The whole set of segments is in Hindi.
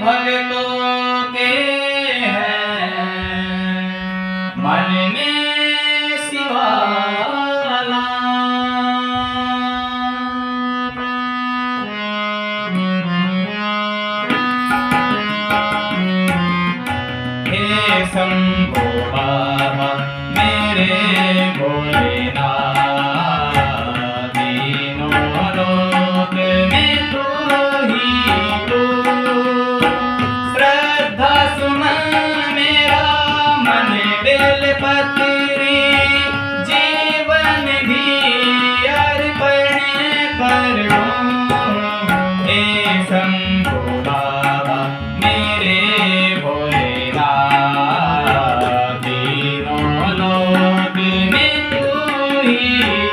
भक्तों के हैं मन में शिवाला। हे शंभो बाबा मेरे भोलेनाथ, तीनों लोक में तू ही तू। श्रद्धा सुमन मेरा मन बेलपत्री, जीवन भी अर्पण कर दूं। हे शंभो बाबा मेरे भोलेनाथ, तीनों लोक में तू ही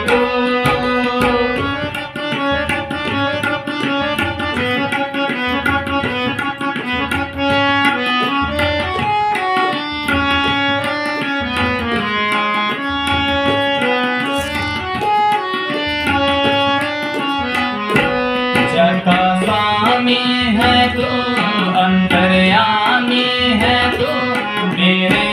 तू। जगता स्वामी है तू, अंतर्यामी है तू, मेरे